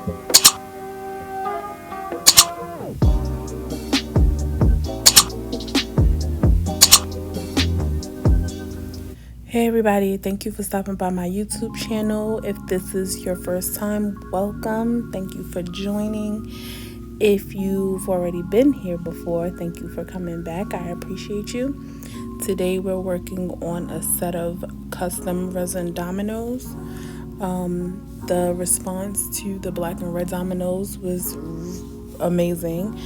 Hey everybody, thank you for stopping by my YouTube channel. If this is your first time, welcome. Thank you for joining. If you've already been here before, thank you for coming back. I appreciate you. Today we're working on a set of custom resin dominoes. The response to the black and red dominoes was amazing.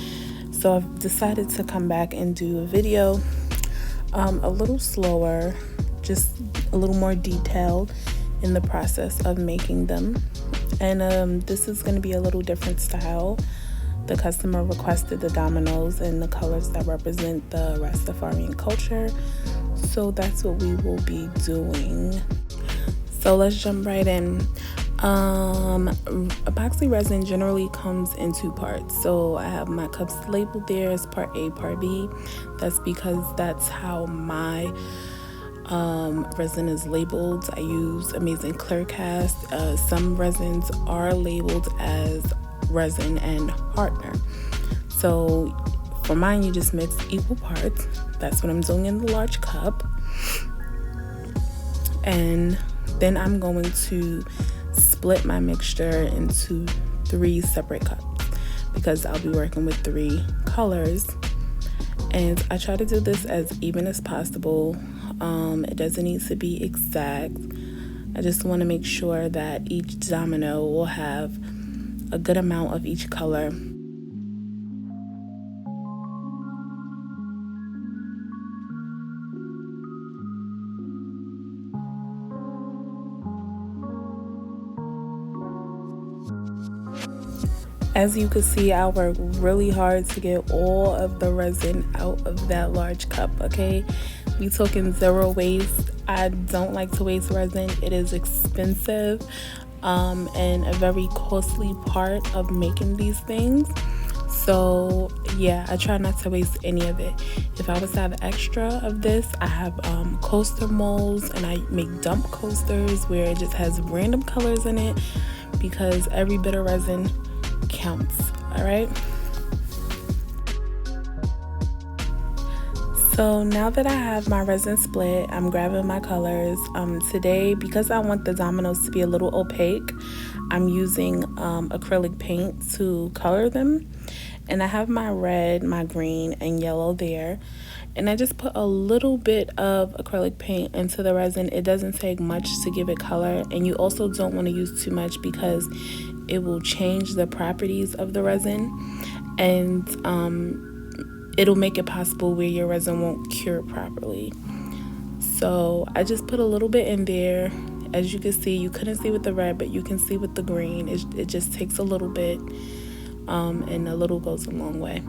So I've decided to come back and do a video a little slower, just a little more detailed in the process of making them. And this is going to be a little different style. The customer requested the dominoes and the colors that represent the Rastafarian culture, so that's what we will be doing. So let's jump right in. Epoxy resin generally comes in two parts. So I have my cups labeled there as part A, part B. That's because that's how my resin is labeled. I use Amazing Clear Cast. Some resins are labeled as resin and hardener. So for mine, you just mix equal parts. That's what I'm doing in the large cup. And then I'm going to split my mixture into 3 separate cups because I'll be working with 3 colors. And I try to do this as even as possible. It doesn't need to be exact. I just want to make sure that each domino will have a good amount of each color. As you can see, I work really hard to get all of the resin out of that large cup, okay? We talking zero waste. I don't like to waste resin. It is expensive and a very costly part of making these things. So yeah, I try not to waste any of it. If I was to have extra of this, I have coaster molds, and I make dump coasters where it just has random colors in it because every bit of resin counts. All right, so now that I have my resin split, I'm grabbing my colors. Today, because I want the dominoes to be a little opaque, I'm using acrylic paint to color them. And I have my red, my green, and yellow there. And I just put a little bit of acrylic paint into the resin. It doesn't take much to give it color, and you also don't want to use too much because it will change the properties of the resin, and it'll make it possible where your resin won't cure properly. So I just put a little bit in there. As you can see, you couldn't see with the red, but you can see with the green. It just takes a little bit, and a little goes a long way.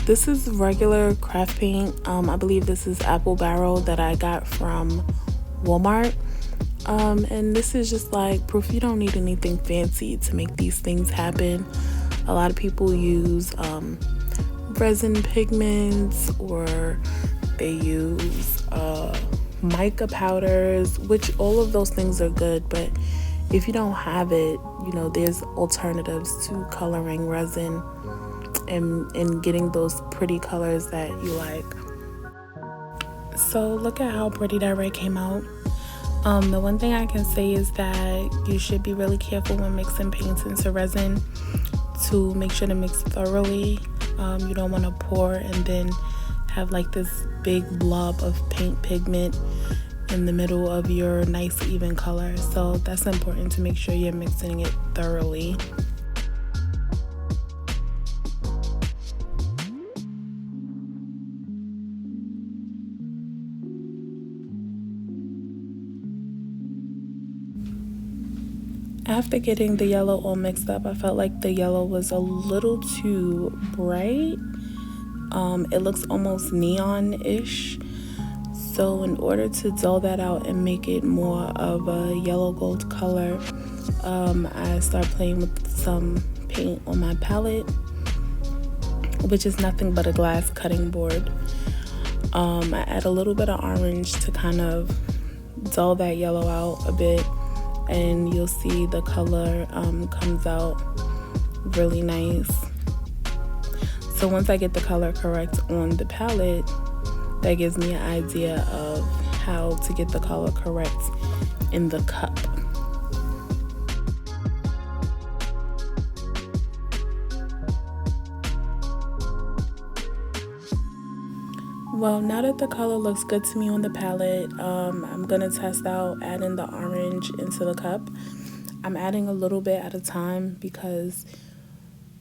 This is regular craft paint. I believe this is Apple Barrel that I got from Walmart. And this is just like proof you don't need anything fancy to make these things happen. A lot of people use resin pigments, or they use mica powders, which all of those things are good, but if you don't have it, you know, there's alternatives to coloring resin and getting those pretty colors that you like. So look at how pretty that red came out. The one thing I can say is that you should be really careful when mixing paints into resin to make sure to mix thoroughly. You don't want to pour and then have like this big blob of paint pigment in the middle of your nice even color. So that's important to make sure you're mixing it thoroughly. After getting the yellow all mixed up, I felt like the yellow was a little too bright. It looks almost neon-ish. So in order to dull that out and make it more of a yellow gold color, I start playing with some paint on my palette, which is nothing but a glass cutting board. I add a little bit of orange to kind of dull that yellow out a bit. and you'll see the color comes out really nice. So once I get the color correct on the palette, that gives me an idea of how to get the color correct in the cup. Well, now that the color looks good to me on the palette, I'm gonna test out adding the orange into the cup. I'm adding a little bit at a time because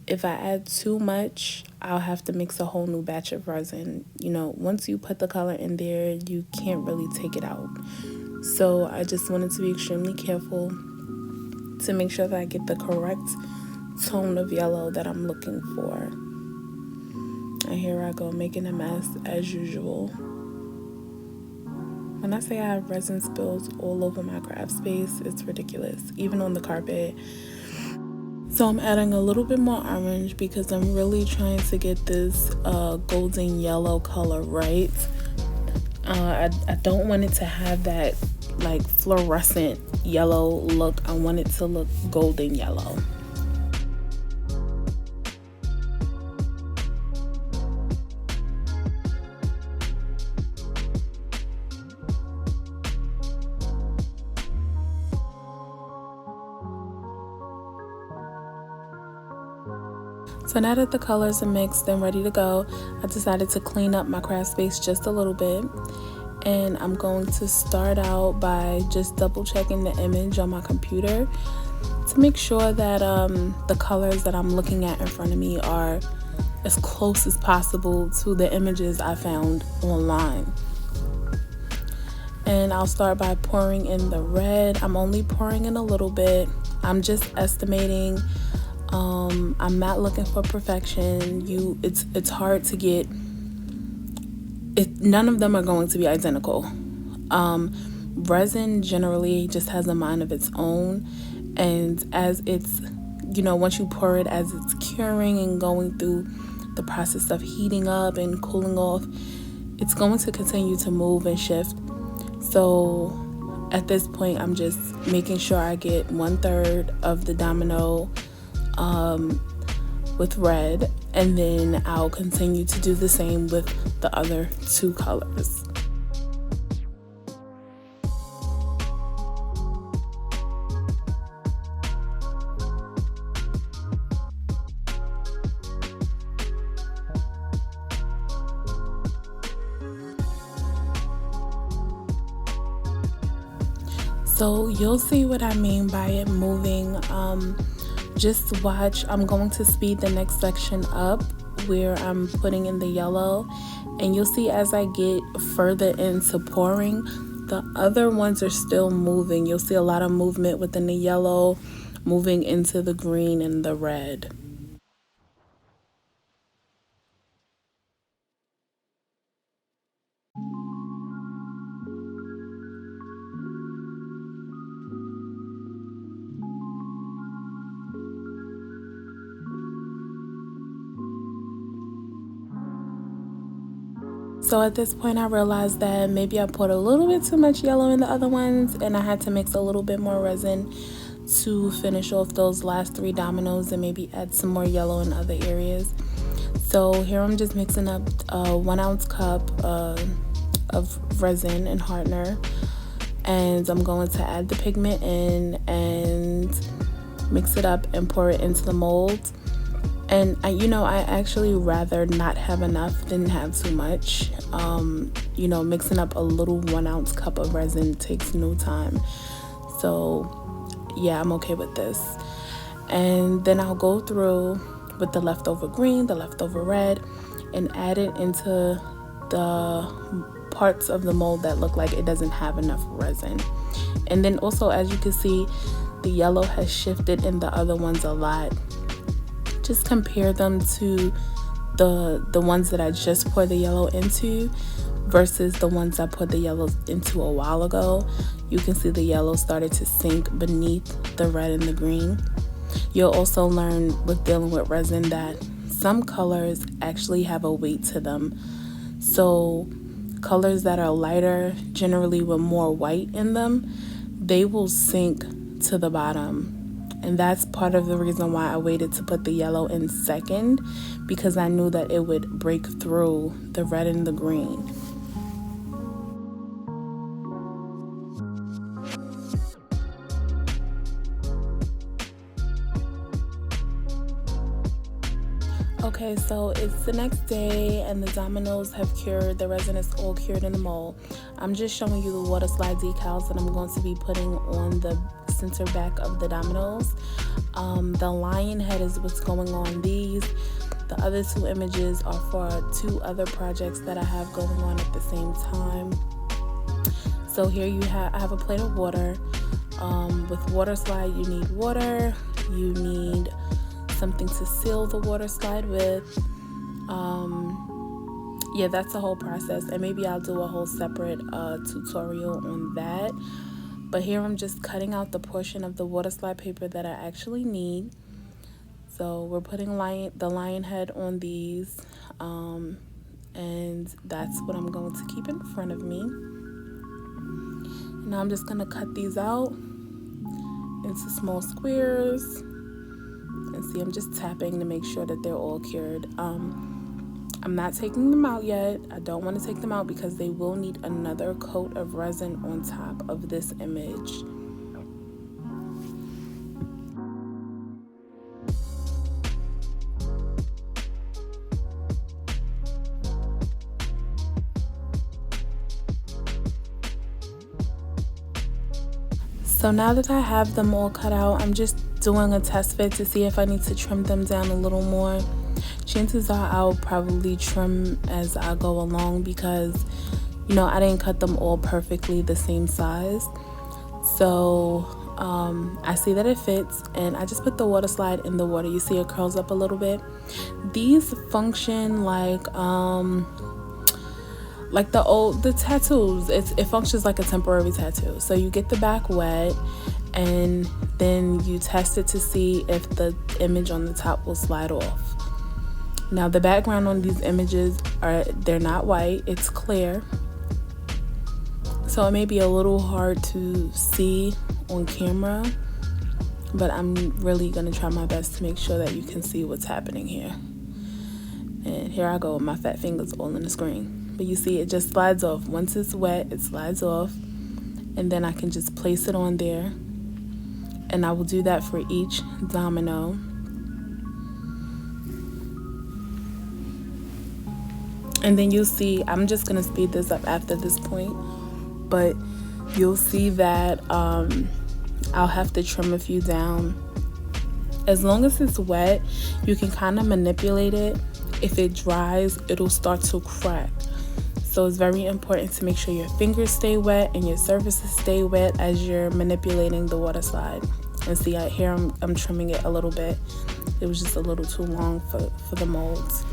if I add too much, I'll have to mix a whole new batch of resin. You know, once you put the color in there, you can't really take it out. So I just wanted to be extremely careful to make sure that I get the correct tone of yellow that I'm looking for. And here I go, making a mess as usual. When I say I have resin spills all over my craft space, it's ridiculous, even on the carpet. So I'm adding a little bit more orange because I'm really trying to get this golden yellow color right. I don't want it to have that like fluorescent yellow look. I want it to look golden yellow. So now that the colors are mixed and ready to go, I decided to clean up my craft space just a little bit. And I'm going to start out by just double checking the image on my computer to make sure that the colors that I'm looking at in front of me are as close as possible to the images I found online. And I'll start by pouring in the red. I'm only pouring in a little bit. I'm just estimating. I'm not looking for perfection. It's hard to get it. None of them are going to be identical. Resin generally just has a mind of its own, and as it's, once you pour it, as it's curing and going through the process of heating up and cooling off, it's going to continue to move and shift. So at this point, I'm just making sure I get 1/3 of the domino with red, and then I'll continue to do the same with the other two colors. So you'll see what I mean by it moving. Just watch. I'm going to speed the next section up where I'm putting in the yellow, and you'll see as I get further into pouring, the other ones are still moving. You'll see a lot of movement within the yellow, moving into the green and the red. So at this point, I realized that maybe I put a little bit too much yellow in the other ones, and I had to mix a little bit more resin to finish off those last 3 dominoes and maybe add some more yellow in other areas. So here I'm just mixing up a 1 ounce cup of resin and hardener, and I'm going to add the pigment in and mix it up and pour it into the mold. And I actually rather not have enough than have too much. Mixing up a little 1 ounce cup of resin takes no time. So yeah, I'm okay with this. And then I'll go through with the leftover green, the leftover red, and add it into the parts of the mold that look like it doesn't have enough resin. And then also, as you can see, the yellow has shifted in the other ones a lot. Just compare them to the ones that I just poured the yellow into versus the ones I put the yellow into a while ago. You can see the yellow started to sink beneath the red and the green. You'll also learn with dealing with resin that some colors actually have a weight to them. So colors that are lighter, generally with more white in them, they will sink to the bottom. And that's part of the reason why I waited to put the yellow in second, because I knew that it would break through the red and the green. Okay, so it's the next day and the Dominoes have cured. The resin is all cured in the mold. I'm just showing you the water slide decals that I'm going to be putting on the center back of the Dominoes. The lion head is what's going on these. The other two images are for two other projects that I have going on at the same time. So here I have a plate of water. With water slide, you need water, you need something to seal the water slide with. Yeah, that's the whole process, and maybe I'll do a whole separate tutorial on that. But here I'm just cutting out the portion of the water slide paper that I actually need. So we're putting the lion head on these, and that's what I'm going to keep in front of me. Now I'm just going to cut these out into small squares. And see, I'm just tapping to make sure that they're all cured. I'm not taking them out yet. I don't want to take them out because they will need another coat of resin on top of this image. So now that I have them all cut out, I'm just doing a test fit to see if I need to trim them down a little more. Chances are I'll probably trim as I go along because, you know, I didn't cut them all perfectly the same size. So I see that it fits, and I just put the water slide in the water. You see it curls up a little bit. These function like the tattoos. It functions like a temporary tattoo. So you get the back wet, and then you test it to see if the image on the top will slide off. Now the background on these images they're not white, it's clear. So it may be a little hard to see on camera, but I'm really gonna try my best to make sure that you can see what's happening here. And here I go with my fat fingers all in the screen. But you see it just slides off. Once it's wet, it slides off, and then I can just place it on there. And I will do that for each domino. And then you'll see, I'm just gonna speed this up after this point, but you'll see that I'll have to trim a few down. As long as it's wet, you can kind of manipulate it. If it dries, it'll start to crack. So it's very important to make sure your fingers stay wet and your surfaces stay wet as you're manipulating the water slide. And see, here I'm trimming it a little bit. It was just a little too long for the molds.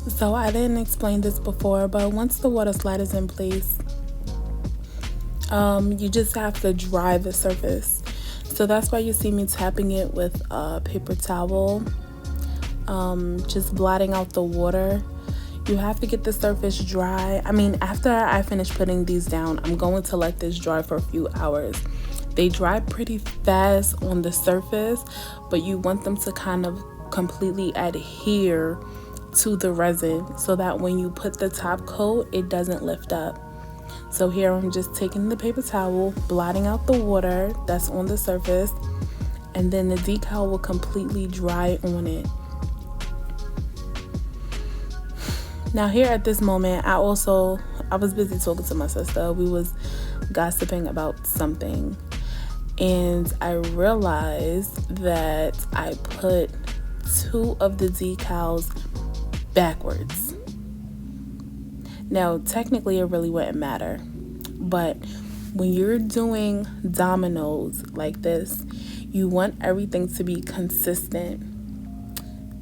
So I didn't explain this before, but once the water slide is in place, you just have to dry the surface. So that's why you see me tapping it with a paper towel, just blotting out the water. You have to get the surface dry. I mean, after I finish putting these down, I'm going to let this dry for a few hours. They dry pretty fast on the surface, but you want them to kind of completely adhere to the resin so that when you put the top coat, it doesn't lift up. So here I'm just taking the paper towel, blotting out the water that's on the surface, and then the decal will completely dry on it. Now here at this moment, I was busy talking to my sister. We was gossiping about something, and I realized that I put 2 of the decals backwards. Now technically it really wouldn't matter, but when you're doing dominoes like this, you want everything to be consistent.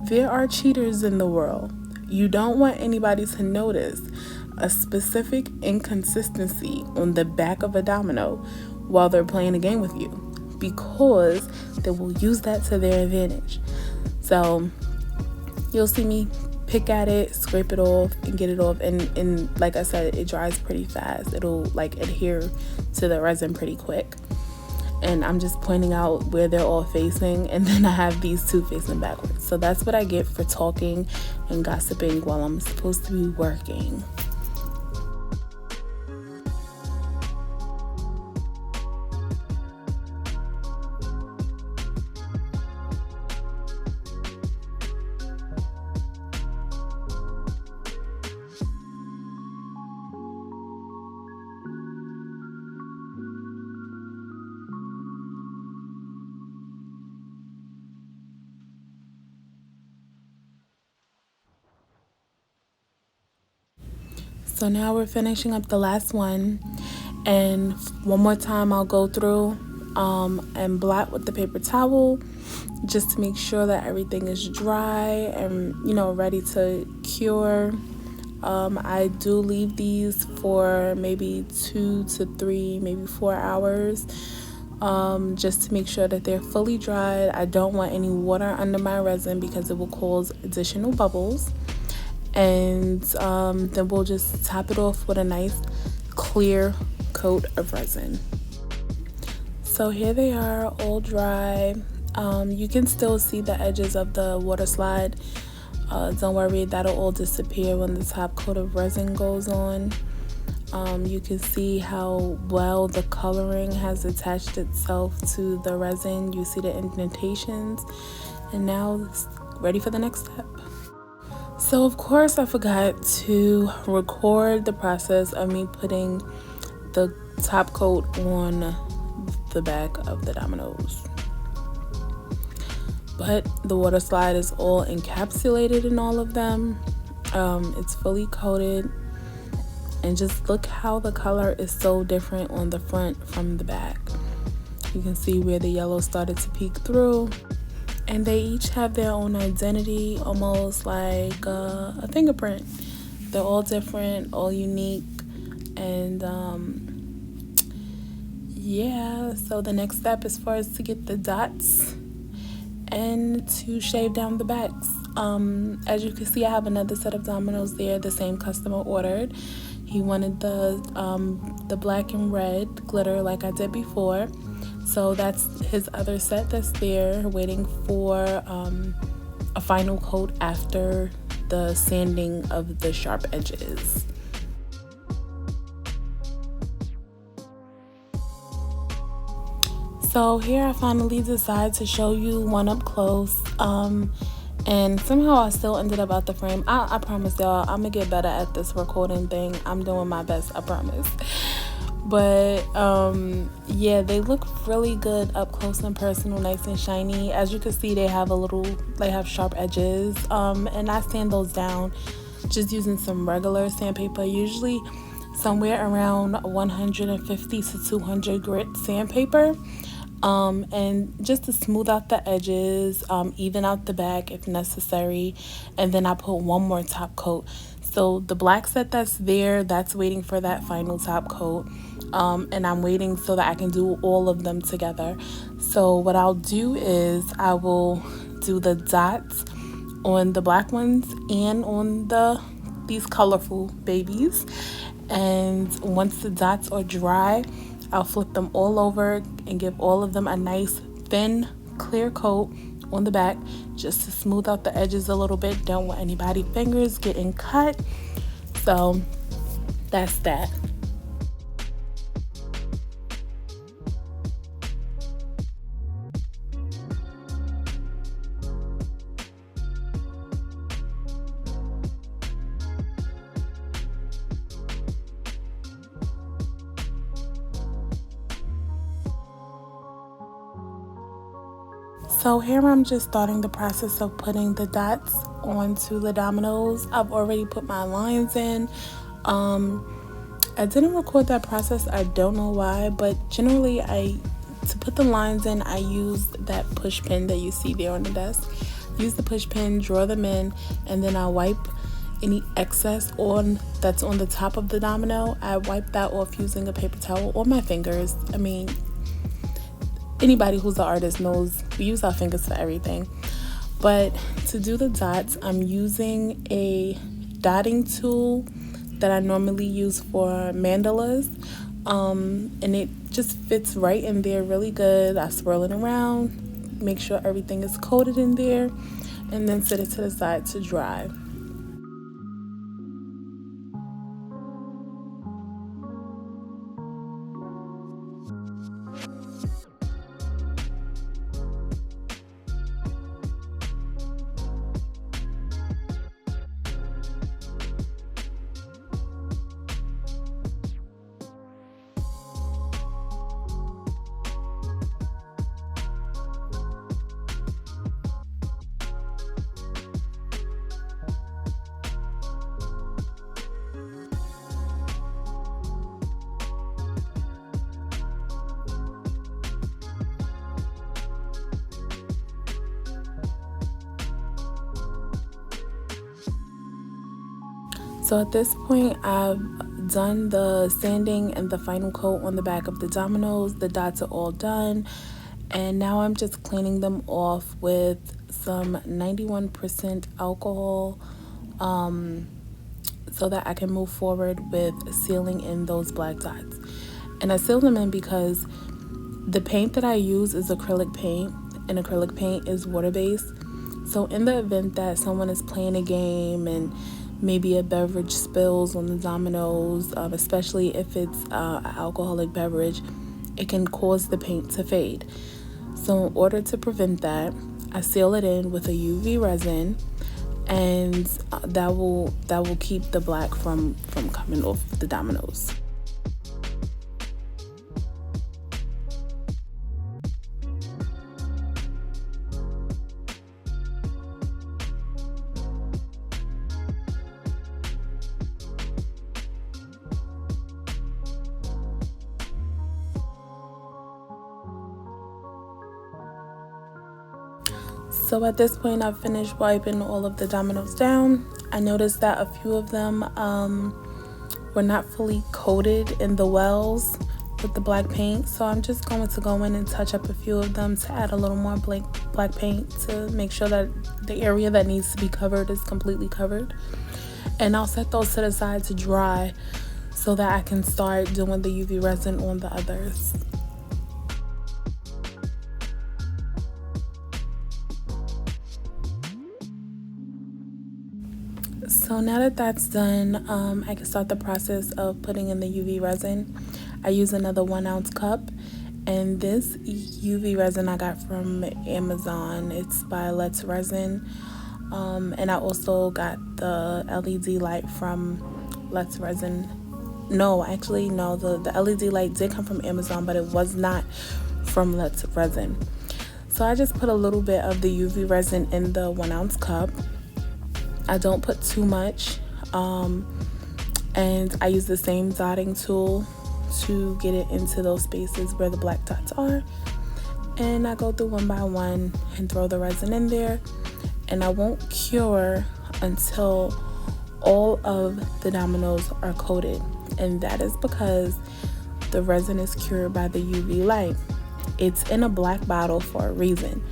There are cheaters in the world. You don't want anybody to notice a specific inconsistency on the back of a domino while they're playing a game with you, because they will use that to their advantage. So you'll see me pick at it, scrape it off, and get it off. And like I said, it dries pretty fast. It'll like adhere to the resin pretty quick. And I'm just pointing out where they're all facing, and then I have these 2 facing backwards. So that's what I get for talking and gossiping while I'm supposed to be working. So now we're finishing up the last one, and one more time I'll go through and blot with the paper towel just to make sure that everything is dry and ready to cure. I do leave these for maybe 2 to 3, maybe 4 hours, just to make sure that they're fully dried. I don't want any water under my resin because it will cause additional bubbles. And then we'll just top it off with a nice clear coat of resin. So here they are, all dry. You can still see the edges of the water slide. Don't worry, that'll all disappear when the top coat of resin goes on. You can see how well the coloring has attached itself to the resin. You see the indentations, and now it's ready for the next step. So of course I forgot to record the process of me putting the top coat on the back of the dominoes. But the water slide is all encapsulated in all of them. It's fully coated, and just look how the color is so different on the front from the back. You can see where the yellow started to peek through. And they each have their own identity, almost like a fingerprint. They're all different, all unique. And yeah, so the next step is for us to get the dots and to shave down the backs. As you can see, I have another set of dominoes there, the same customer ordered. He wanted the black and red glitter like I did before. So that's his other set that's there, waiting for a final coat after the sanding of the sharp edges. So here I finally decided to show you one up close. And somehow I still ended up out the frame. I promise y'all, I'm gonna get better at this recording thing. I'm doing my best, I promise. But yeah, they look really good up close and personal, nice and shiny. As you can see, they have sharp edges, and I sand those down just using some regular sandpaper, usually somewhere around 150 to 200 grit sandpaper, and just to smooth out the edges, even out the back if necessary. And then I put one more top coat. So the black set that's there, that's waiting for that final top coat. And I'm waiting so that I can do all of them together. So what I'll do is I will do the dots on the black ones and on these colorful babies. And once the dots are dry, I'll flip them all over and give all of them a nice thin clear coat on the back, just to smooth out the edges a little bit. Don't want anybody's fingers getting cut. So that's that. So here I'm just starting the process of putting the dots onto the dominoes. I've already put my lines in. I didn't record that process, I don't know why, but generally to put the lines in, I use that push pin that you see there on the desk. Use the push pin, draw them in, and then I wipe any excess that's on the top of the domino. I wipe that off using a paper towel or my fingers. I mean, anybody who's an artist knows we use our fingers for everything. But to do the dots, I'm using a dotting tool that I normally use for mandalas, and it just fits right in there really good. I swirl it around, make sure everything is coated in there, and then set it to the side to dry. So at this point, I've done the sanding and the final coat on the back of the dominoes. The dots are all done, and now I'm just cleaning them off with some 91% alcohol, so that I can move forward with sealing in those black dots. And I seal them in because the paint that I use is acrylic paint, and acrylic paint is water-based. So in the event that someone is playing a game and maybe a beverage spills on the dominoes, especially if it's an alcoholic beverage, it can cause the paint to fade. So in order to prevent that, I seal it in with a UV resin, and that will keep the black from coming off the dominoes. So at this point, I've finished wiping all of the dominoes down. I noticed that a few of them were not fully coated in the wells with the black paint. So I'm just going to go in and touch up a few of them to add a little more black paint to make sure that the area that needs to be covered is completely covered. And I'll set those to the side to dry so that I can start doing the UV resin on the others. So now that that's done, I can start the process of putting in the UV resin. I use another 1 ounce cup, and this UV resin I got from Amazon. It's by Resin, and I also got the LED light from Resin. No, actually no, the LED light did come from Amazon, but it was not from Resin. So I just put a little bit of the UV resin in the 1 ounce cup. I don't put too much, and I use the same dotting tool to get it into those spaces where the black dots are. And I go through one by one and throw the resin in there, and I won't cure until all of the dominoes are coated, and that is because the resin is cured by the UV light. It's in a black bottle for a reason.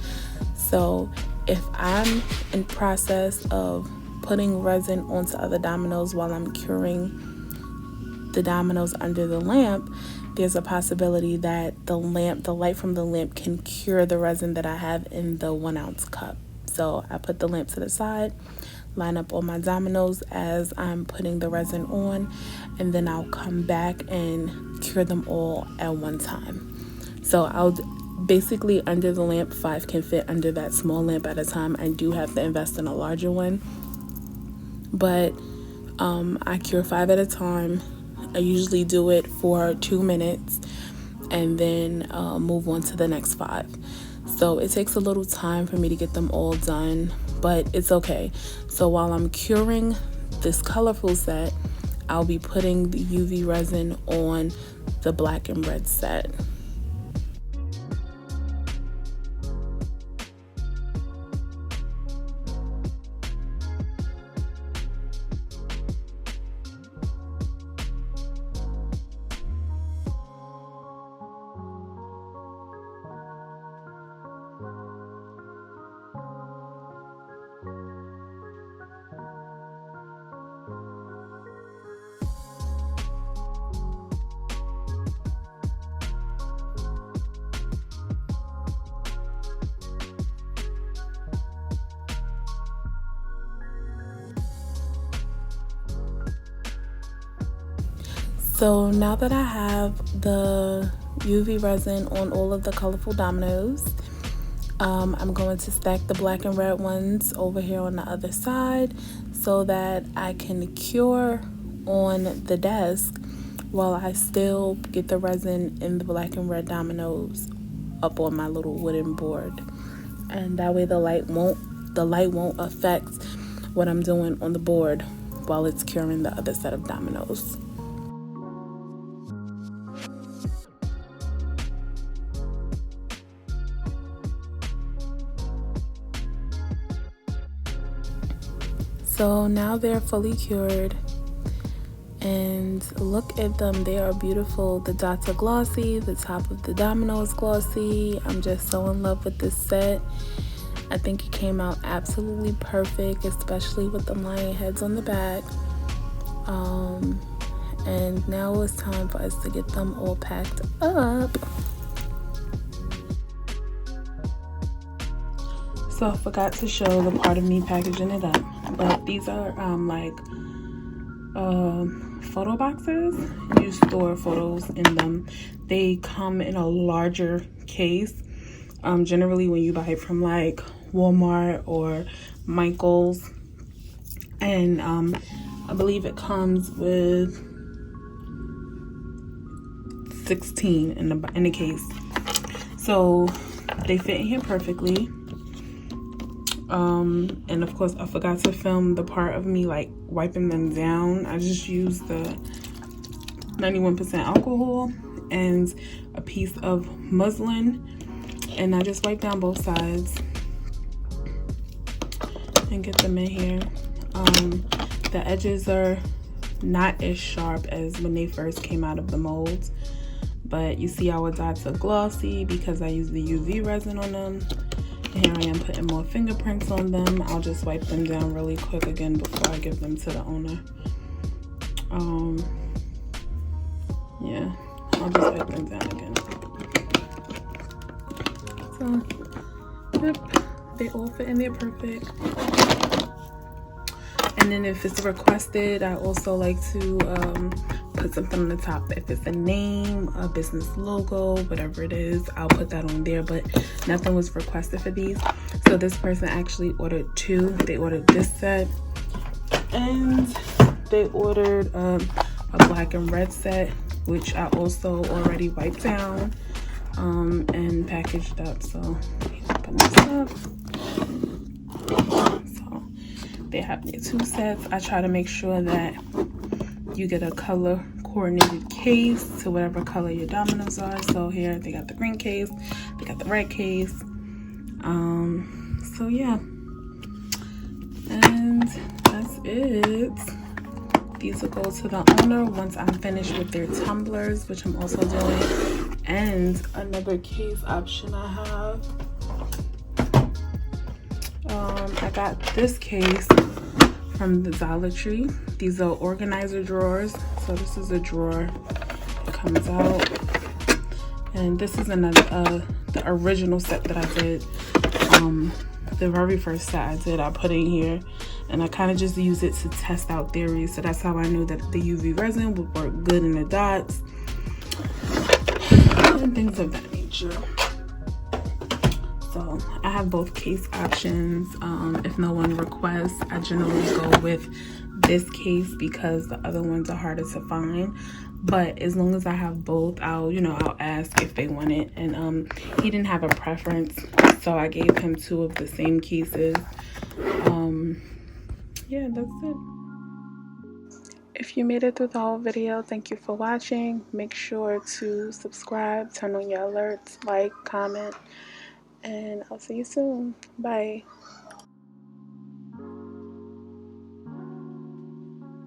So if I'm in process of putting resin onto other dominoes while I'm curing the dominoes under the lamp, there's a possibility that the light from the lamp can cure the resin that I have in the 1 ounce cup. So I put the lamp to the side, line up all my dominoes as I'm putting the resin on, and then I'll come back and cure them all at one time. So I'll basically, under the lamp, 5 can fit under that small lamp at a time. I do have to invest in a larger one, but I cure 5 at a time. I usually do it for 2 minutes and then move on to the next 5. So it takes a little time for me to get them all done, but it's okay. So while I'm curing this colorful set, I'll be putting the UV resin on the black and red set. So now that I have the UV resin on all of the colorful dominoes, I'm going to stack the black and red ones over here on the other side so that I can cure on the desk while I still get the resin in the black and red dominoes up on my little wooden board. And that way the light won't affect what I'm doing on the board while it's curing the other set of dominoes. So now they're fully cured, and look at them, they are beautiful. The dots are glossy, the top of the domino is glossy. I'm just so in love with this set. I think it came out absolutely perfect, especially with the lion heads on the back. And now it's time for us to get them all packed up. So I forgot to show the part of me packaging it up, but these are photo boxes. You store photos in them. They come in a larger case. Generally when you buy it from like Walmart or Michael's, and I believe it comes with 16 in the case. So they fit in here perfectly. And of course I forgot to film the part of me like wiping them down. I just used the 91% alcohol and a piece of muslin, and I just wipe down both sides and get them in here. The edges are not as sharp as when they first came out of the molds, but you see our dots are glossy because I use the UV resin on them. Here I am putting more fingerprints on them. I'll just wipe them down really quick again before I give them to the owner. Yeah, I'll just wipe them down again. So, yep, they all fit in there perfect. And then if it's requested, I also like to put something on the top. If it's a name, a business logo, whatever it is, I'll put that on there, but nothing was requested for these. So this person actually ordered two. They ordered this set, and they ordered a black and red set, which I also already wiped down and packaged up. So open this up. So they have their two sets. I try to make sure that you get a color coordinated case to whatever color your dominoes are. So here they got the green case, they got the red case. So yeah, and that's it. These will go to the owner once I'm finished with their tumblers, which I'm also doing. And another case option I have, I got this case from the Dollar Tree. These are organizer drawers. So this is a drawer that comes out, and this is another the original set that I did. The very first set I did, I put in here, and I kind of just use it to test out theories. So that's how I knew that the UV resin would work good in the dots and things of that nature. So I have both case options. If no one requests, I generally go with this case because the other ones are harder to find. but as long as I have both, I'll ask if they want it. And he didn't have a preference, so I gave him 2 of the same cases. Yeah, that's it. If you made it through the whole video, thank you for watching. Make sure to subscribe, turn on your alerts, like, comment, and I'll see you soon. Bye.